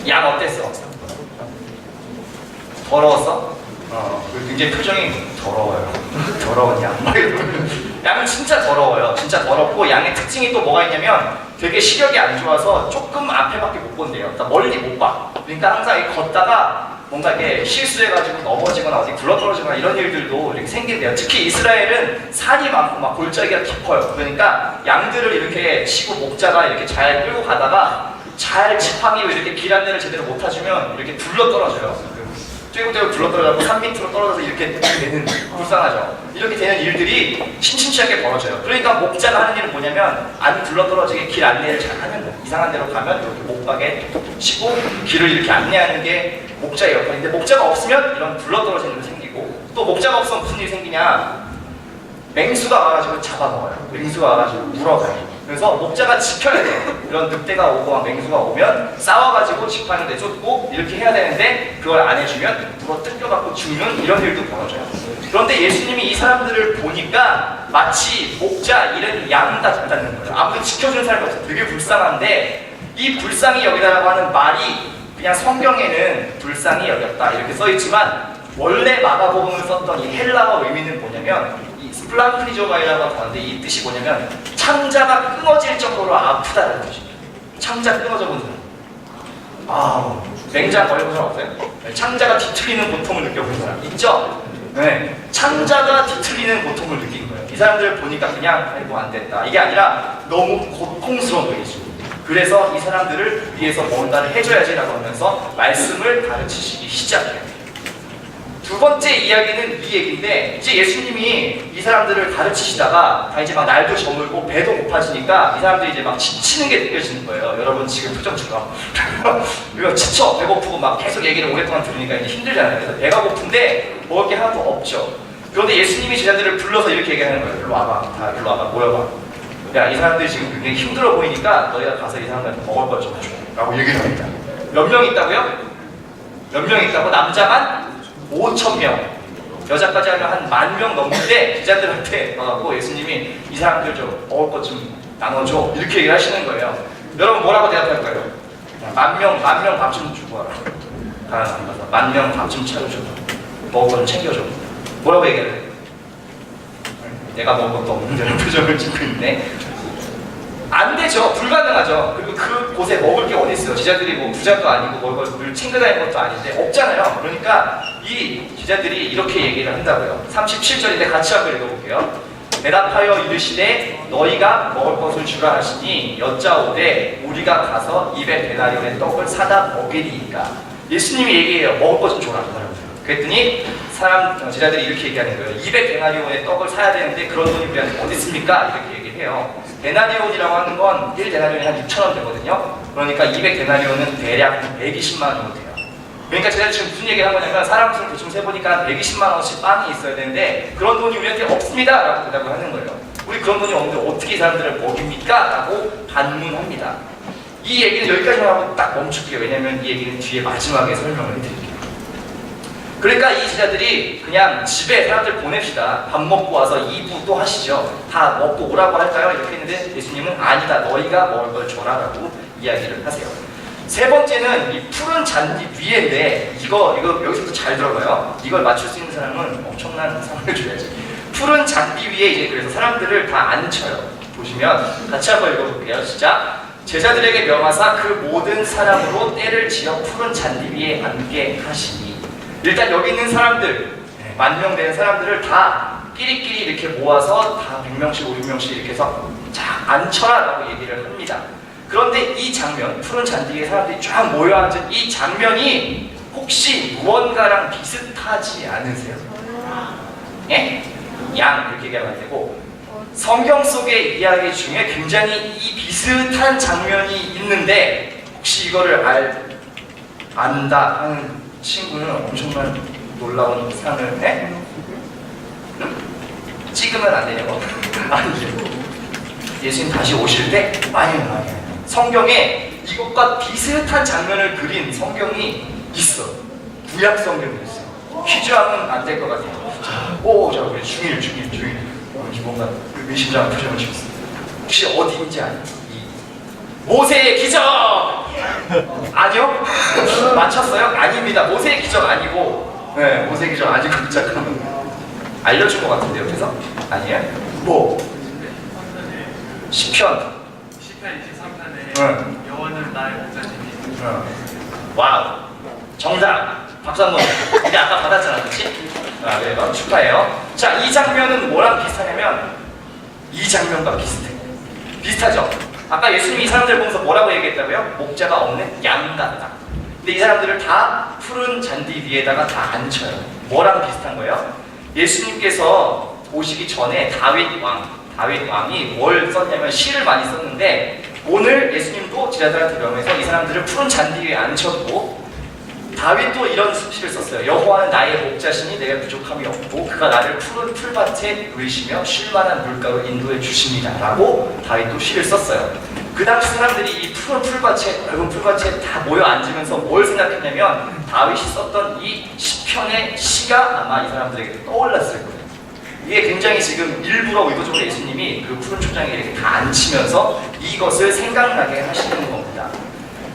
Speaker 2: 양 어땠어? 더러웠어? 굉장히 표정이 더러워요. 더러운 양. 양은 진짜 더러워요. 진짜 더럽고, 양의 특징이 또 뭐가 있냐면 되게 시력이 안 좋아서 조금 앞에밖에 못 본대요. 그러니까 멀리 못 봐. 그러니까 항상 걷다가 뭔가 이렇게 실수해가지고 넘어지거나 어디 굴러떨어지거나 이런 일들도 이렇게 생긴대요. 특히 이스라엘은 산이 많고 막 골짜기가 깊어요. 그러니까 양들을 이렇게 치고 목자가 이렇게 잘 끌고 가다가 잘 지팡이로 이렇게 길 안내를 제대로 못 해주면 이렇게 굴러떨어져요. 떼고떼고 굴러떨어져서 산 밑으로 떨어져서 이렇게 되는, 불쌍하죠. 이렇게 되는 일들이 심심치하게 벌어져요. 그러니까 목자가 하는 일은 뭐냐면 안 굴러떨어지게 길 안내를 잘 하는 거예요. 이상한 데로 가면 이렇게 못 가게 치고 길을 이렇게 안내하는 게 목자의 역할인데, 목자가 없으면 이런 굴러떨어지는 일이 생기고, 또 목자가 없으면 무슨 일이 생기냐, 맹수가 와가지고 잡아먹어요. 맹수가 와가지고 물어가요. 그래서 목자가 지켜야 돼요. 이런 늑대가 오고 막 맹수가 오면 싸워가지고 지팡이를 내쫓고 이렇게 해야 되는데, 그걸 안 해주면 물어 뜯겨갖고 죽는 이런 일도 벌어져요. 그런데 예수님이 이 사람들을 보니까 마치 목자 이런 양 같다는 거예요. 아무도 지켜주는 사람이 없어요. 되게 불쌍한데, 이 불쌍히 여기다라고 하는 말이 그냥 성경에는 불쌍히 여겼다 이렇게 써있지만, 원래 마가복음을 썼던 이 헬라어 의미는 뭐냐면, 이 스플랑크니조마이라고 하는데 이 뜻이 뭐냐면 창자가 끊어질 정도로 아프다는 뜻입니다. 창자 끊어져 본 사람. 아, 맹장 걸려본 사람 없어요? 네, 창자가 뒤틀리는 고통을 느껴본 사람 있죠? 네, 창자가 뒤틀리는 고통을 느낀 거예요. 이 사람들 보니까 그냥 아이고 안 됐다 이게 아니라 너무 고통스러운 거예요. 그래서 이 사람들을 위해서 뭔가를 해줘야지라고 하면서 말씀을 가르치시기 시작해요. 두 번째 이야기는 이 얘기인데, 이제 예수님이 이 사람들을 가르치시다가 다 이제 막 날도 저물고 배도 고파지니까 이 사람들이 이제 막 지치는 게 느껴지는 거예요. 여러분 지금 표정처럼 이거 지쳐 배고프고 막 계속 얘기를 오랫동안 들으니까 이제 힘들잖아요. 그래서 배가 고픈데 먹을 게 하나도 없죠. 그런데 예수님이 제자들을 불러서 이렇게 얘기하는 거예요. 일로 와봐, 다 일로 와봐, 모여봐. 야, 이 사람들이 지금 굉장히 힘들어 보이니까 너희가 가서 이 사람들한테 먹을 걸 좀 해줘 라고 얘기를 합니다. 몇 명 있다고요? 몇 명 있다고? 남자만 5,000명, 여자까지 하면 한 10,000명 넘는데 제자들한테 와갖고 예수님이 이 사람들 좀 먹을 것 좀 나눠줘 이렇게 얘기를 하시는 거예요. 여러분 뭐라고 대답할 거예요? 10,000명 밥 좀 주고 와라. 안 가서 10,000명 밥 좀 차려줘. 먹을 것 좀 챙겨줘. 뭐라고 얘기해요? 내가 먹을 것도 없는데 이런 표정을 짓고 있네. 안 되죠. 불가능하죠. 그리고 그곳에 먹을 게 어디 있어요? 제자들이 뭐 부자도 아니고 먹을 걸 챙겨 다니는 것도 아닌데 없잖아요. 그러니까 이 제자들이 이렇게 얘기를 한다고요. 37절인데 같이 한번 읽어볼게요. 대답하여 이르시되 너희가 먹을 것을 주라 하시니 여짜오되 우리가 가서 200데나리온의 떡을 사다 먹이리이까. 예수님이 얘기해요. 먹을 것 좀 줘라. 그랬더니 제자들이 이렇게 얘기하는 거예요. 200데나리온의 떡을 사야 되는데 그런 돈이 우리한테 어디 있습니까? 이렇게 얘기를 해요. 데나리온이라고 하는 건 1데나리온이 한 6,000원 되거든요. 그러니까 200데나리온은 대략 120만 원 정도 돼요. 그러니까 제가 지금 무슨 얘기를 한 거냐면 사람 수를 대충 세보니까 120만 원씩 빵이 있어야 되는데 그런 돈이 우리한테 없습니다 라고 대답을 하는 거예요. 우리 그런 돈이 없는데 어떻게 이 사람들을 먹입니까? 라고 반문합니다. 이 얘기는 여기까지만 하고 딱 멈출게요. 왜냐면 이 얘기는 뒤에 마지막에 설명을 해드릴게요. 그러니까 이 제자들이 그냥 집에 사람들 보냅시다. 밥 먹고 와서 2부 또 하시죠. 다 먹고 오라고 할까요? 이렇게 했는데 예수님은 아니다. 너희가 먹을 걸 줘라 라고 이야기를 하세요. 세 번째는 이 푸른 잔디 위에인데 이거 여기서부터 잘 들어봐요. 이걸 맞출 수 있는 사람은 엄청난 상을 줘야지. 푸른 잔디 위에 이제 그래서 사람들을 다 앉혀요. 보시면 같이 한번 읽어볼게요. 시작. 제자들에게 명하사 그 모든 사람으로 때를 지어 푸른 잔디 위에 앉게 하시니. 일단 여기 있는 사람들 10,000명 되는 사람들을 다 끼리끼리 이렇게 모아서 다 100명씩 500명씩 이렇게 해서 자 앉혀라 라고 얘기를 합니다. 그런데 이 장면, 푸른 잔디 위에 사람들이 쫙 모여 앉은 이 장면이 혹시 무언가랑 비슷하지 않으세요? 예? 양 이렇게 얘기하면 안 되고 성경 속의 이야기 중에 굉장히 이 비슷한 장면이 있는데 혹시 이거를 안다 하는 친구는 엄청난 놀라운 상을 해? 응? 찍으면 안 되냐고? 아니요. 예수님 다시 오실 때 많이 성경에 이것과 비슷한 장면을 그린 성경이 있어. 구약 성경이 있어. 퀴즈하면 안 될 것 같아요. 자, 우리 중일. 뭔가 의심장한 표정을 지었습니다. 혹시 어디인지 아니? 모세의 기적! 아니요? 맞췄어요? 아닙니다. 모세의 기적 아니고, 네, 모세의 기적 아니고, 잠깐만. 알려준 것 같은데, 옆에서? 아니에요? 뭐? 시편 23편에
Speaker 4: 여호와는 나의 목자시니.
Speaker 2: 와우. 정답. 박수 한 번. 근데 아까 받았잖아, 그치? 아, 네, 축하해요. 자, 이 장면은 뭐랑 비슷하냐면, 이 장면과 비슷해. 비슷하죠? 아까 예수님이 이 사람들을 보면서 뭐라고 얘기했다고요? 목자가 없는 양 같다. 근데 이 사람들을 다 푸른 잔디 위에다가 다 앉혀요. 뭐랑 비슷한 거예요? 예수님께서 오시기 전에 다윗 왕이 뭘 썼냐면 시를 많이 썼는데 오늘 예수님도 제자들한테 명해서 이 사람들을 푸른 잔디 위에 앉혔고 다윗도 이런 시를 썼어요. 여호와는 나의 목자시니 내가 부족함이 없고 그가 나를 푸른 풀밭에 누이시며 쉴만한 물가로 인도해 주십니다 라고 다윗도 시를 썼어요. 그 당시 사람들이 이 푸른 풀밭에 넓은 풀밭에 다 모여 앉으면서 뭘 생각했냐면 다윗이 썼던 이 시편의 시가 아마 이 사람들에게 떠올랐을 거예요. 이게 굉장히 지금 일부러 의도적으로 예수님이 그 푸른 초장에 이렇게 다 앉히면서 이것을 생각나게 하시는 겁니다.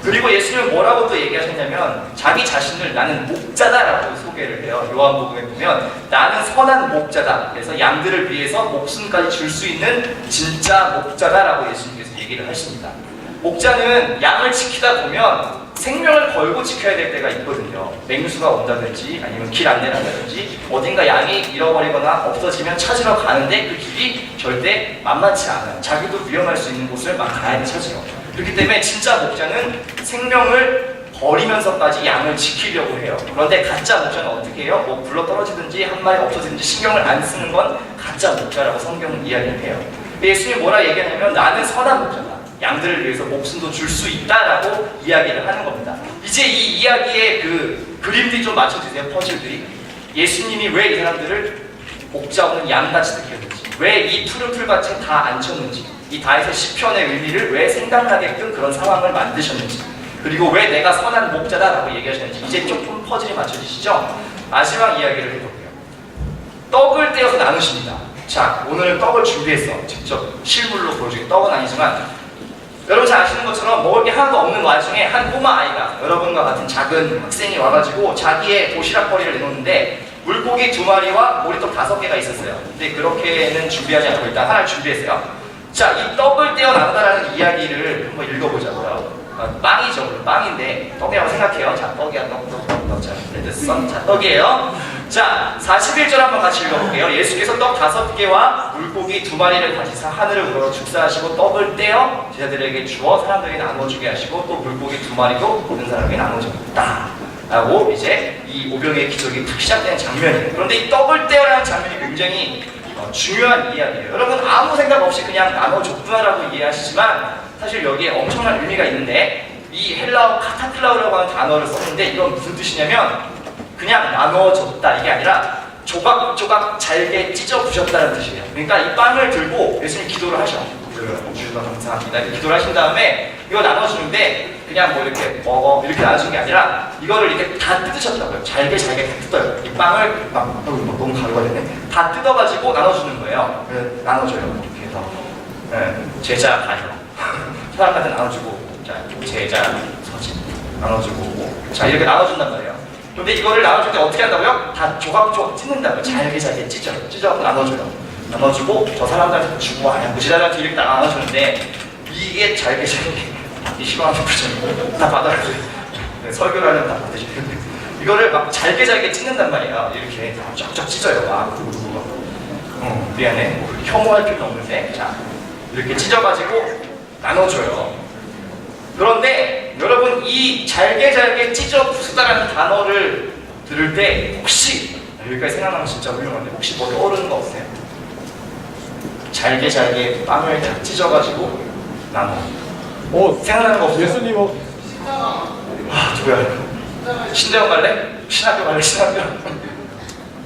Speaker 2: 그리고 예수님은 뭐라고 또 얘기하셨냐면 자기 자신을 나는 목자다라고 소개를 해요. 요한복음에 보면 나는 선한 목자다. 그래서 양들을 위해서 목숨까지 줄 수 있는 진짜 목자다라고 예수님께서 얘기를 하십니다. 목자는 양을 지키다 보면 생명을 걸고 지켜야 될 때가 있거든요. 맹수가 온다든지 아니면 길 안내를 한다든지 어딘가 양이 잃어버리거나 없어지면 찾으러 가는데 그 길이 절대 만만치 않아요. 자기도 위험할 수 있는 곳을 막 가야 찾아요. 그렇기 때문에 진짜 목자는 생명을 버리면서까지 양을 지키려고 해요. 그런데 가짜 목자는 어떻게 해요? 뭐 굴러 떨어지든지 한 마리 없어지든지 신경을 안 쓰는 건 가짜 목자라고 성경은 이야기를 해요. 예수님이 뭐라 얘기하냐면 나는 선한 목자다. 양들을 위해서 목숨도 줄 수 있다라고 이야기를 하는 겁니다. 이제 이 이야기의 그 그림들이 좀 맞춰지세요. 퍼즐들이. 예수님이 왜 이 사람들을 목자 없는 양같이 느꼈는지, 왜 이 푸른 풀밭에 다 앉혔는지, 이 다윗의 시편의 의미를 왜 생각나게끔 그런 상황을 만드셨는지, 그리고 왜 내가 선한 목자다라고 얘기하셨는지 이제 조금 퍼즐이 맞춰지시죠? 마지막 이야기를 해볼게요. 떡을 떼어서 나누십니다. 자, 오늘은 떡을 준비했어. 직접 실물로 보여주기. 떡은 아니지만 여러분 잘 아시는 것처럼 먹을 게 하나도 없는 와중에 한 꼬마 아이가 여러분과 같은 작은 학생이 와가지고 자기의 도시락거리를 내놓는데 물고기 2마리와 모리떡 5개가 있었어요. 근데 그렇게는 준비하지 않고 일단 하나를 준비했어요. 자, 이 떡을 떼어 나누다라는 이야기를 한번 읽어보자고요. 빵이죠, 물론 빵인데 떡이라고 생각해요. 자, 떡이야, 떡. 자, 레드썬. 자, 떡이에요. 자, 41절 한번 같이 읽어볼게요. 예수께서 떡 5개와 물고기 2마리를 가지사 하늘을 우러러 축사하시고 떡을 떼어 제자들에게 주어 사람들에게 나눠주게 하시고 또 물고기 2마리도 모든 사람에게 나눠줬다 라고 이제 이 오병의 기적이 딱 시작되는 장면이에요. 그런데 이 떡을 떼어라는 장면이 굉장히 중요한 이야기예요. 여러분 아무 생각 없이 그냥 나눠줬구나라고 이해하시지만 사실 여기에 엄청난 의미가 있는데 이 헬라어 카타클라우라고 하는 단어를 썼는데 이건 무슨 뜻이냐면 그냥 나눠줬다 이게 아니라 조각조각 잘게 찢어 부셨다는 뜻이에요. 그러니까 이 빵을 들고 예수님 기도를 하셔. 주셔서 감사합니다. 이렇게 기도를 하신 다음에 이걸 나눠주는데 그냥 뭐 이렇게 먹어 이렇게 나눠주는 게 아니라 이거를 이렇게 다 뜯으셨다고요. 잘게 다 뜯어요. 이 빵을 막 너무 가루가 되네. 다 뜯어가지고 나눠주는 거예요. 나눠줘요. 이렇게 해서 제자 가요. 사람한테 나눠주고 자 제자 서진 나눠주고 자 이렇게 나눠준단 말이에요. 근데 이거를 나눠줄 때 어떻게 한다고요? 다 조각조각 찢는다고요. 잘게 찢어서 나눠줘요. 나눠주고 저 사람들한테 주고 아니야 제자들한테 이렇게 다 나눠주는데 이게 잘게 이 싫어하는 표정 다 받아들여요. 설교를 하려면 다 받으셔야 되는데 이거를 막 잘게 찢는단 말이에요. 이렇게 쫙쫙 찢어요. 막 미안해 뭐 혐오할 필요는 없는데 자 이렇게 찢어가지고 나눠줘요. 그런데 여러분 이 잘게 찢어 부수다라는 단어를 들을 때 혹시 여기까지 생각나면 진짜 훌륭한데 혹시 머리 떠오르는 거 없어요? 잘게 빵을 다 찢어가지고 나눠. 생각나는 거 없어요?
Speaker 5: 예수님
Speaker 2: 누구야? 신대원 갈래? 신학교 갈래? 신학교?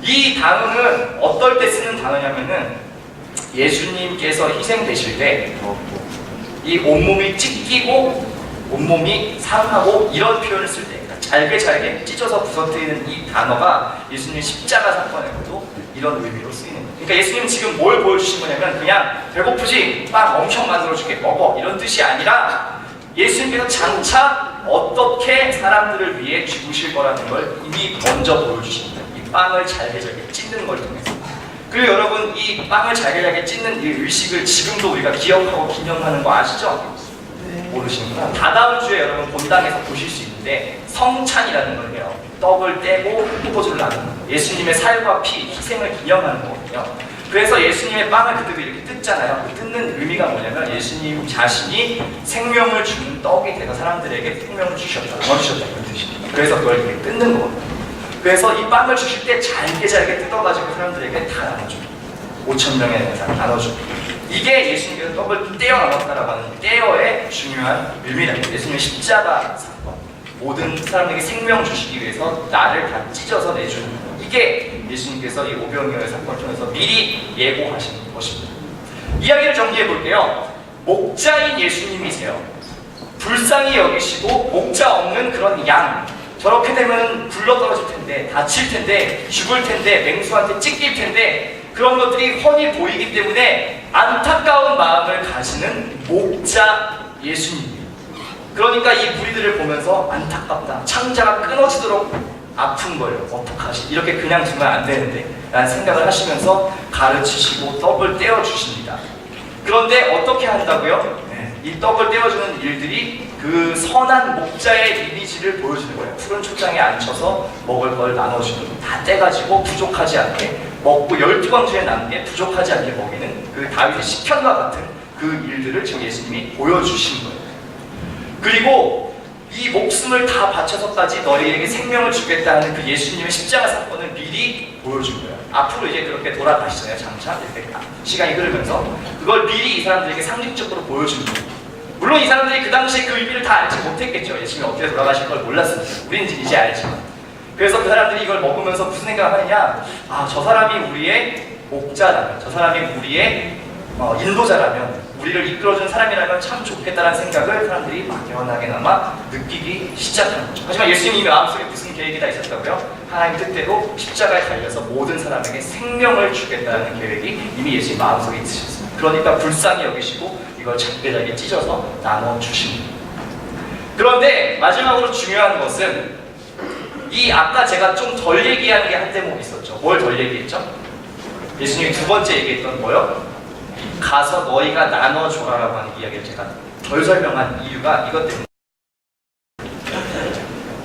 Speaker 2: 이 단어는 어떨 때 쓰는 단어냐면은 예수님께서 희생되실 때 이 온몸이 찢기고 온몸이 상하고 이런 표현을 쓸 때 잘게 찢어서 부서뜨리는 이 단어가 예수님 십자가 사건에서도 이런 의미로 쓰이는 거예요. 그러니까 예수님은 지금 뭘 보여주신 거냐면 그냥 배고프지? 빵 엄청 만들어줄게 먹어 이런 뜻이 아니라 예수님께서 장차 어떻게 사람들을 위해 죽으실 거라는 걸 이미 먼저 보여주십니다. 이 빵을 잘게 찢는 걸 통해서. 그리고 여러분 이 빵을 잘게 찢는 이 의식을 지금도 우리가 기억하고 기념하는 거 아시죠? 모르시는구나. 다다음 주에 여러분 본당에서 보실 수 있는데 성찬이라는 걸 해요. 떡을 떼고 포도주를 나누는 거. 예수님의 살과 피, 희생을 기념하는 거거든요. 그래서 예수님의 빵을 그때도 이렇게 뜯잖아요. 그 뜯는 의미가 뭐냐면 예수님 자신이 생명을 주는 떡이 돼서 사람들에게 생명을 주셨다, 나눠주셨다 그런 뜻이에요. 그래서 그걸 이렇게 뜯는 거거든요. 그래서 이 빵을 주실 때 잘게 뜯어가지고 사람들에게 다 나눠줘요. 5,000명의 사람 나눠줘요. 이게 예수님께서 떡을 떼어 나눴다라고 하는 떼어의 중요한 의미랍니다. 예수님의 십자가 사건. 모든 사람에게 생명 주시기 위해서 나를 다 찢어서 내주는 것. 이게 예수님께서 이 오병이어의 사건을 통해서 미리 예고하신 것입니다. 이야기를 정리해 볼게요. 목자인 예수님이세요. 불쌍히 여기시고 목자 없는 그런 양. 저렇게 되면 굴러떨어질 텐데, 다칠 텐데, 죽을 텐데, 맹수한테 찢길 텐데 그런 것들이 훤히 보이기 때문에 안타까운 마음을 가지는 목자 예수님이에요. 그러니까 이 무리들을 보면서 안타깝다. 창자가 끊어지도록 아픈 거예요. 어떡하지? 이렇게 그냥 두면 안 되는데 라는 생각을 하시면서 가르치시고 떡을 떼어주십니다. 그런데 어떻게 한다고요? 이 떡을 떼어주는 일들이 그 선한 목자의 이미지를 보여주는 거예요. 푸른 초장에 앉혀서 먹을 걸 나눠주는 거. 다 떼가지고 부족하지 않게 먹고 12광주에 남게 부족하지 않게 먹이는 그 다윗의 식편과 같은 그 일들을 지금 예수님이 보여주신 거예요. 그리고 이 목숨을 다 바쳐서까지 너희에게 생명을 주겠다는 그 예수님의 십자가 사건을 미리 보여준 거예요. 앞으로 이제 그렇게 돌아가시잖아요. 장차 이렇게 시간이 흐르면서 그걸 미리 이 사람들에게 상징적으로 보여준 거예요. 물론 이 사람들이 그 당시에 그 의미를 다 알지 못했겠죠. 예수님이 어떻게 돌아가실 걸 몰랐으니까. 우리는 이제 알지만. 그래서 그 사람들이 이걸 먹으면서 무슨 생각을 하느냐? 아, 저 사람이 우리의 목자라면, 저 사람이 우리의 인도자라면, 우리를 이끌어준 사람이라면 참 좋겠다는 생각을 사람들이 막연하게나마 느끼기 시작하는 거죠. 하지만 예수님이 마음속에 무슨 계획이 다 있었다고요? 하나님 뜻대로 십자가에 달려서 모든 사람에게 생명을 주겠다는 계획이 이미 예수님 마음속에 있으셨습니다. 그러니까 불쌍히 여기시고 이걸 작게 찢어서 나눠주십니다. 그런데 마지막으로 중요한 것은 이 아까 제가 좀 덜 얘기하는 게 한 대목이 있었죠. 뭘 덜 얘기했죠? 예수님이 두 번째 얘기했던 뭐요? 가서 너희가 나눠줘라라고 하는 이야기를 제가 덜 설명한 이유가 이것 때문에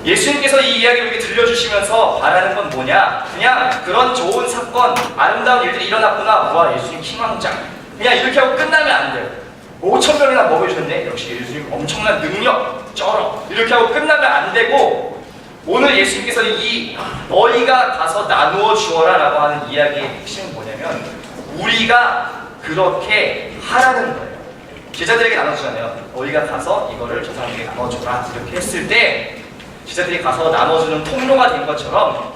Speaker 2: 예수님께서 이 이야기를 이렇게 들려주시면서 바라는 건 뭐냐? 그냥 그런 좋은 사건, 아름다운 일들이 일어났구나. 와, 예수님 킹왕짱. 그냥 이렇게 하고 끝나면 안 돼요. 5,000명이나 먹여주셨네. 역시 예수님 엄청난 능력, 쩔어. 이렇게 하고 끝나면 안 되고 오늘 예수님께서 이 너희가 가서 나누어 주어라 라고 하는 이야기의 핵심은 뭐냐면 우리가 그렇게 하라는 거예요. 제자들에게 나눠주잖아요. 너희가 가서 이거를 저 사람에게 나눠줘라. 이렇게 했을 때 제자들이 가서 나눠주는 통로가 된 것처럼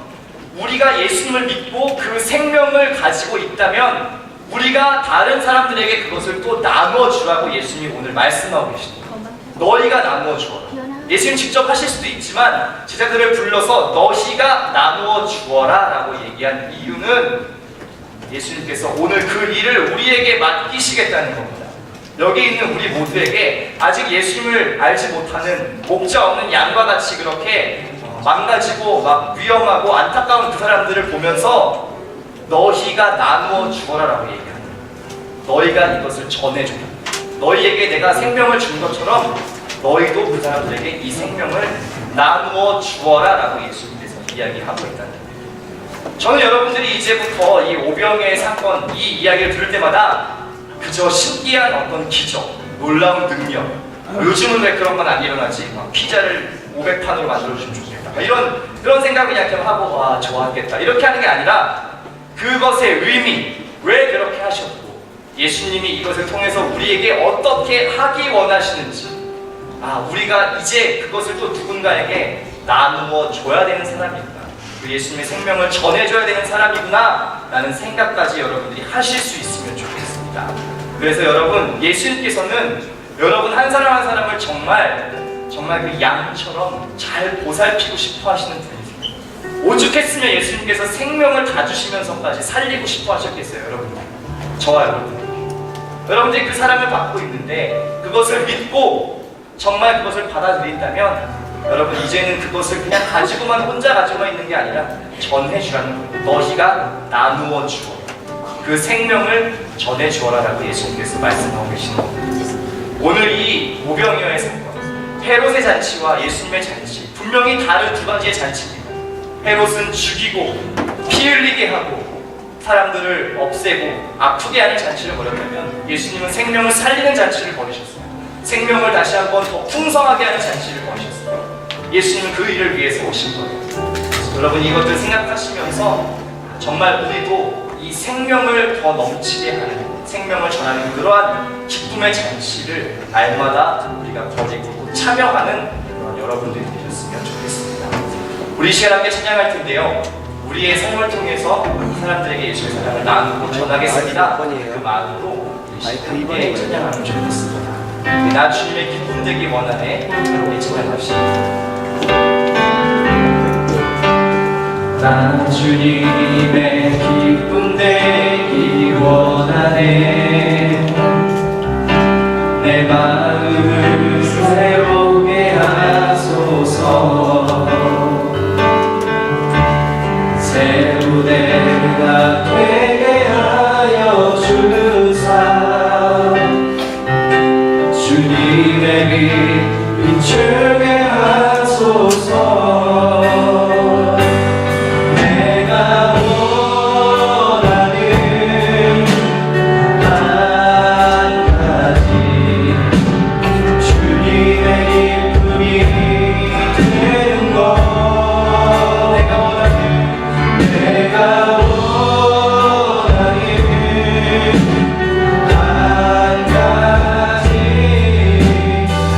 Speaker 2: 우리가 예수님을 믿고 그 생명을 가지고 있다면 우리가 다른 사람들에게 그것을 또 나눠주라고 예수님이 오늘 말씀하고 계십니다. 너희가 나눠주어라. 예수님 직접 하실 수도 있지만 제자들을 불러서 너희가 나누어 주어라 라고 얘기한 이유는 예수님께서 오늘 그 일을 우리에게 맡기시겠다는 겁니다. 여기 있는 우리 모두에게 아직 예수님을 알지 못하는 목자 없는 양과 같이 그렇게 망가지고 막 위험하고 안타까운 그 사람들을 보면서 너희가 나누어 주어라 라고 얘기합니다. 너희가 이것을 전해줘라. 너희에게 내가 생명을 준 것처럼 너희도 그 사람들에게 이 생명을 나누어 주어라 라고 예수님께서 이야기하고 있다는 겁니다. 저는 여러분들이 이제부터 이 오병이의 사건, 이 이야기를 들을 때마다 그저 신기한 어떤 기적, 놀라운 능력, 요즘은 왜 그런 건 안 일어나지? 막 피자를 500판으로 만들어주시면 좋겠다. 그런 생각을 그냥 하고 와 좋아하겠다. 이렇게 하는 게 아니라 그것의 의미, 왜 그렇게 하셨고 예수님이 이것을 통해서 우리에게 어떻게 하기 원하시는지 우리가 이제 그것을 또 누군가에게 나누어 줘야 되는 사람이구나. 그 예수님의 생명을 전해줘야 되는 사람이구나 라는 생각까지 여러분들이 하실 수 있으면 좋겠습니다. 그래서 여러분, 예수님께서는 여러분 한 사람 한 사람을 정말 그 양처럼 잘 보살피고 싶어 하시는 분이세요. 오죽했으면 예수님께서 생명을 다 주시면서까지 살리고 싶어 하셨겠어요, 여러분. 저와 여러분들이 그 사람을 받고 있는데 그것을 믿고 정말 그것을 받아들인다면 여러분 이제는 그것을 그냥 가지고만 혼자 가지고만 있는 게 아니라 전해주라는 거예요. 너희가 나누어 주어 그 생명을 전해주어라 라고 예수님께서 말씀하고 계시는 겁니다. 오늘 이 오병이어의 사건, 헤롯의 잔치와 예수님의 잔치 분명히 다른 두 가지의 잔치입니다. 헤롯은 죽이고 피 흘리게 하고 사람들을 없애고 아프게 하는 잔치를 벌였다면 예수님은 생명을 살리는 잔치를 벌이셨어요. 생명을 다시 한번 더 풍성하게 하는 잔치를 벌이셨어요. 예수님은 그 일을 위해서 오신 거예요. 여러분 이것들 생각하시면서 정말 우리도 이 생명을 더 넘치게 하는 생명을 전하는 그러한 기쁨의 잔치를 날마다 우리가 벌이고 참여하는 그런 여러분들이 되셨으면 좋겠습니다. 우리 시간 함께 찬양할 텐데요. 우리의 삶을 통해서 사람들에게 예수의 사랑을 나누고 전하겠습니다. 그 마음으로 우리 시간 함께 찬양하면 좋겠습니다. 나 주님의 기쁨 되기 원하네. 우리 찬양합시다. 나 주님의 기쁨 되기 원하네. 내 마음을 새롭게 내가 되게 하여 주사 주님의 빛 비추게 하소서. 내가 원하는 한 가지 주님의 기쁨이 되는 것. 내가 원하는 한 가지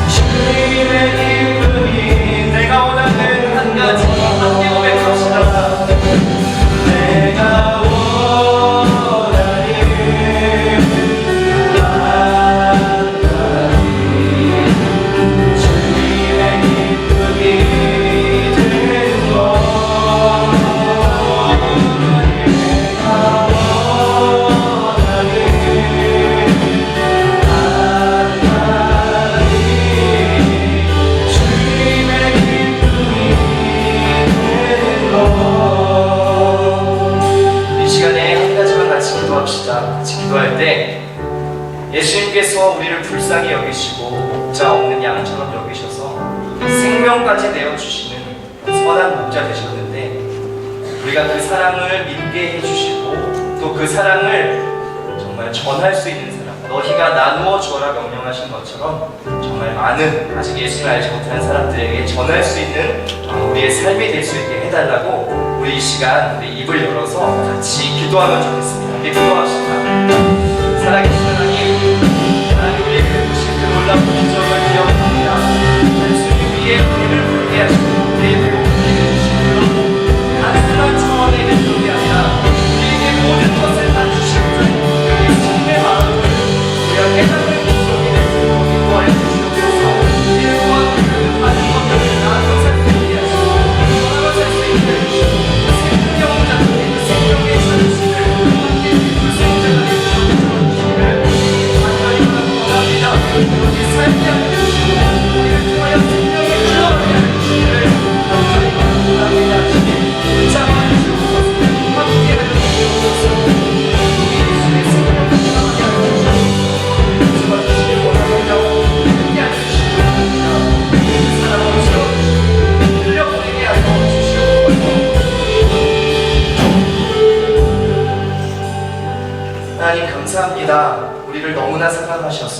Speaker 2: 주님의 기쁨이. 내가 원하는 한 가지 함께 고백합시다. 내가 원하는 한 가지 주님의 기쁨이 되는 것. 같이 기도할 때 예수님께서 우리를 불쌍히 여기시고 목자 없는 양처럼 여기셔서 생명까지 내어주시는 선한 목자 되셨는데, 우리가 그 사랑을 믿게 해주시고 또 그 사랑을 정말 전할 수 있는 사람, 너희가 나누어 주어라 명령하신 것처럼 정말 많은 아직 예수를 알지 못하는 사람들에게 전할 수 있는 우리의 삶이 될 수 있게 해달라고 우리 이 시간 우리 입을 열어서 같이 기도하면 좋겠습니다. 기도합시다. 살아계신 하나님, 우리에게 주신 그 놀라운 기적을 기억합니다. 예수님 위에 우리를 불게 하시고 우리의 배고픔을 해주시고 단순한 차원의 행동이 아니라 우리에게 모든 것을 다 주시고자 예수님의 마음을 우리가 깨닫는 목적이 되도록 기도하여 주시옵소서. 우리의 구원을 받은 것들을 나눠 살 수 있게 하시고 전하며 살 수 있게 해주시고 생명을 잡는 생명의 자유심을 함께 불성자가 되주시옵소서. 하나님 원합니다. 우리 삶이 하여 주시고 우리를 통하여 생명의 흘러가게 하여 주시기를 하나님 원합니다. 주님 붙잡아 주시옵소서. 함께 하여 주시옵소서. 우리 예수의 생명을 흘러가게 하여 주시옵소서. 붙잡아 주시길 원합니다. 함께 하여 주시옵소서. 사랑으로 채워주시고 흘려보내게 하여 주시옵소서. 하나님 감사합니다. 우리를 너무나 사랑하셔서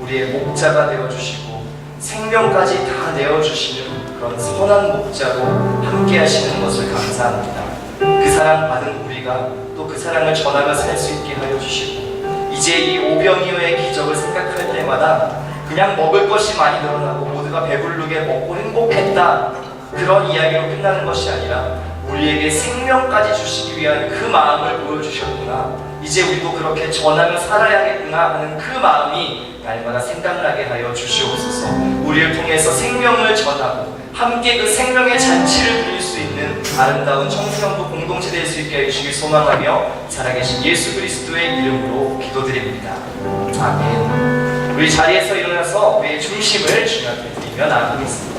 Speaker 2: 우리의 목자가 되어주시고 생명까지 다 내어주시는 그런 선한 목자로 함께 하시는 것을 감사합니다. 그 사랑 받은 우리가 또 그 사랑을 전하며 살 수 있게 하여 주시고, 이제 이 오병이어의 기적을 생각할 때마다 그냥 먹을 것이 많이 늘어나고 모두가 배부르게 먹고 행복했다 그런 이야기로 끝나는 것이 아니라 우리에게 생명까지 주시기 위한 그 마음을 보여주셨구나, 이제 우리도 그렇게 전하며 살아야겠구나 하는 그 마음이 날마다 생각나게 하여 주시옵소서. 우리를 통해서 생명을 전하고 함께 그 생명의 잔치를 누릴 수 있는 아름다운 청소년부 공동체 될 수 있게 해주시길 소망하며 살아계신 예수 그리스도의 이름으로 기도드립니다. 아멘. 우리 자리에서 일어나서 우리의 중심을 주님께 드리며 나아가겠습니다.